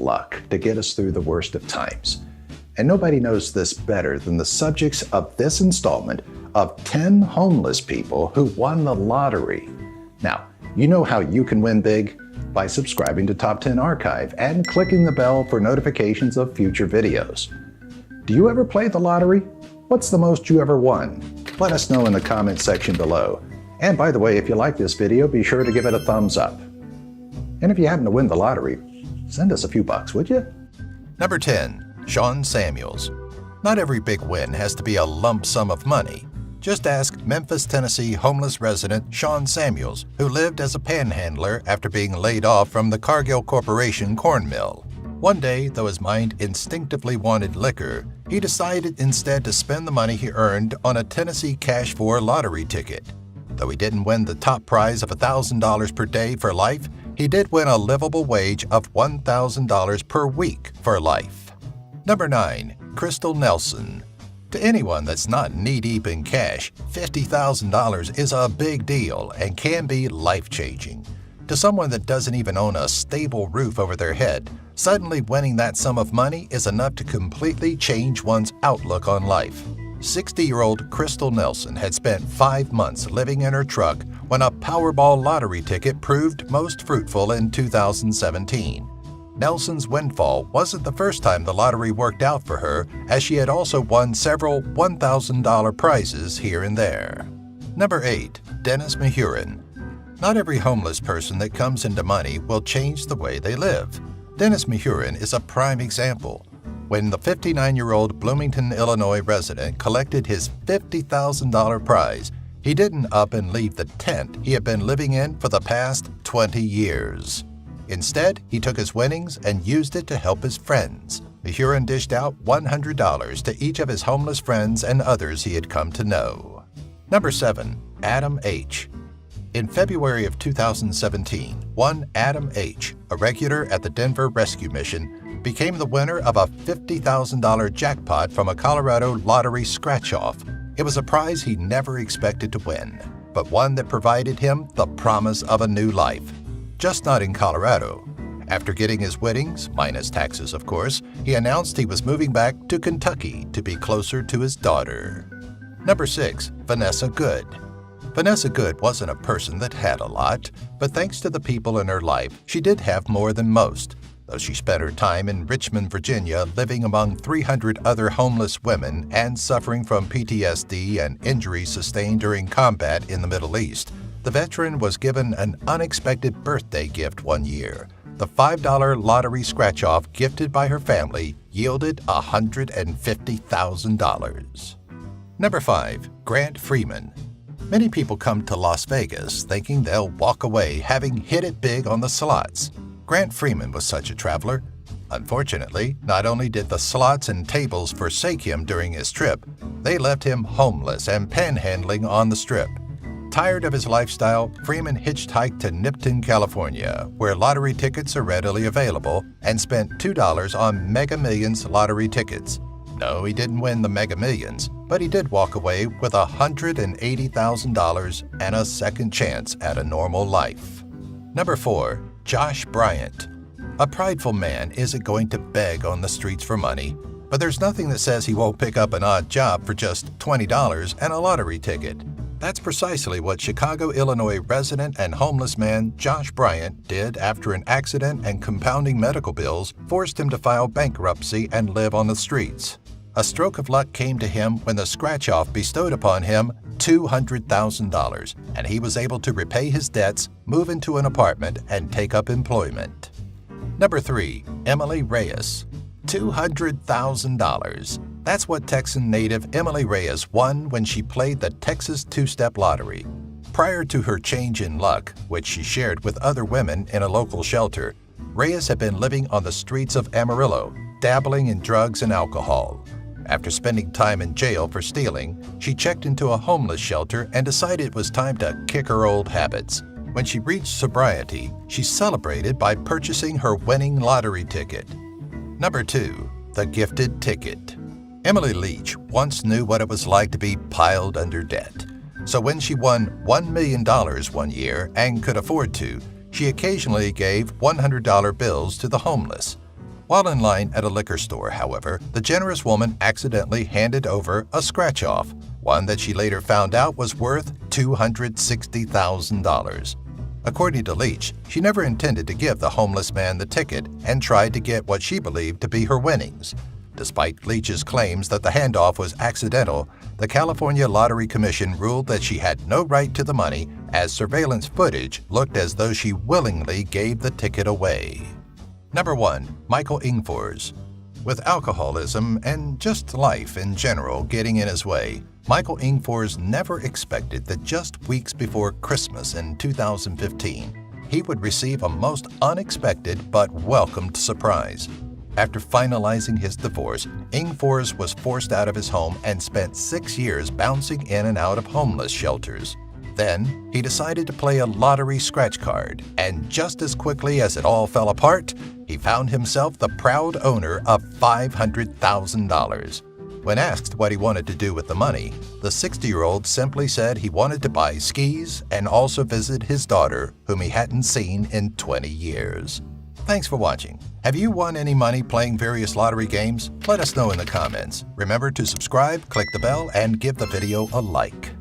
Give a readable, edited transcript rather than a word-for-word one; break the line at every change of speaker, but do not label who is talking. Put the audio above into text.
luck to get us through the worst of times. And nobody knows this better than the subjects of this installment of 10 homeless people who won the lottery. Now, you know how you can win big? By subscribing to Top 10 Archive and clicking the bell for notifications of future videos. Do you ever play the lottery? What's the most you ever won? Let us know in the comments section below. And by the way, if you like this video, be sure to give it a thumbs up. And if you happen to win the lottery, send us a few bucks, would you?
Number 10. Shawn Samuels. Not every big win has to be a lump sum of money. Just ask Memphis, Tennessee homeless resident Shawn Samuels, who lived as a panhandler after being laid off from the Cargill Corporation corn mill. One day, though his mind instinctively wanted liquor, he decided instead to spend the money he earned on a Tennessee Cash 4 lottery ticket. Though he didn't win the top prize of $1,000 per day for life, he did win a livable wage of $1,000 per week for life. Number 9. Crystal Nelson. To anyone that's not knee-deep in cash, $50,000 is a big deal and can be life-changing. To someone that doesn't even own a stable roof over their head, suddenly winning that sum of money is enough to completely change one's outlook on life. 60-year-old Crystal Nelson had spent 5 months living in her truck when a Powerball lottery ticket proved most fruitful in 2017. Nelson's windfall wasn't the first time the lottery worked out for her, as she had also won several $1,000 prizes here and there. Number 8. Dennis Mahurin. Not every homeless person that comes into money will change the way they live. Dennis Mahurin is a prime example. When the 59-year-old Bloomington, Illinois resident collected his $50,000 prize, he didn't up and leave the tent he had been living in for the past 20 years. Instead, he took his winnings and used it to help his friends. Mahurin dished out $100 to each of his homeless friends and others he had come to know. Number 7. Adam H. In February of 2017, one Adam H., a regular at the Denver Rescue Mission, became the winner of a $50,000 jackpot from a Colorado lottery scratch-off. It was a prize he never expected to win, but one that provided him the promise of a new life. Just not in Colorado. After getting his winnings, minus taxes of course, he announced he was moving back to Kentucky to be closer to his daughter. Number 6. Vanessa Goode. Vanessa Goode wasn't a person that had a lot, but thanks to the people in her life, she did have more than most. Though she spent her time in Richmond, Virginia, living among 300 other homeless women and suffering from PTSD and injuries sustained during combat in the Middle East, the veteran was given an unexpected birthday gift one year. The $5 lottery scratch-off gifted by her family yielded $150,000. Number 5. Grant Freeman. Many people come to Las Vegas thinking they'll walk away having hit it big on the slots. Grant Freeman was such a traveler. Unfortunately, not only did the slots and tables forsake him during his trip, they left him homeless and panhandling on the Strip. Tired of his lifestyle, Freeman hitchhiked to Nipton, California, where lottery tickets are readily available, and spent $2 on Mega Millions lottery tickets. No, he didn't win the Mega Millions, but he did walk away with $180,000 and a second chance at a normal life. Number 4. Josh Bryant. A prideful man isn't going to beg on the streets for money, but there's nothing that says he won't pick up an odd job for just $20 and a lottery ticket. That's precisely what Chicago, Illinois resident and homeless man Josh Bryant did after an accident and compounding medical bills forced him to file bankruptcy and live on the streets. A stroke of luck came to him when the scratch-off bestowed upon him $200,000, and he was able to repay his debts, move into an apartment, and take up employment. Number 3. Emily Reyes. $200,000. That's what Texan native Emily Reyes won when she played the Texas two-step lottery. Prior to her change in luck, which she shared with other women in a local shelter, Reyes had been living on the streets of Amarillo, dabbling in drugs and alcohol. After spending time in jail for stealing, she checked into a homeless shelter and decided it was time to kick her old habits. When she reached sobriety, she celebrated by purchasing her winning lottery ticket. Number 2. The Gifted Ticket. Emily Leach once knew what it was like to be piled under debt. So when she won $1 million one year and could afford to, she occasionally gave $100 bills to the homeless. While in line at a liquor store, however, the generous woman accidentally handed over a scratch-off, one that she later found out was worth $260,000. According to Leach, she never intended to give the homeless man the ticket and tried to get what she believed to be her winnings. Despite Leach's claims that the handoff was accidental, the California Lottery Commission ruled that she had no right to the money, as surveillance footage looked as though she willingly gave the ticket away. Number 1. Michael Engfors. With alcoholism and just life in general getting in his way, Michael Engfors never expected that just weeks before Christmas in 2015, he would receive a most unexpected but welcomed surprise. After finalizing his divorce, Engfors was forced out of his home and spent 6 years bouncing in and out of homeless shelters. Then, he decided to play a lottery scratch card, and just as quickly as it all fell apart, he found himself the proud owner of $500,000. When asked what he wanted to do with the money, the 60-year-old simply said he wanted to buy skis and also visit his daughter, whom he hadn't seen in 20 years. Thanks for watching. Have you won any money playing various lottery games? Let us know in the comments. Remember to subscribe, click the bell, and give the video a like.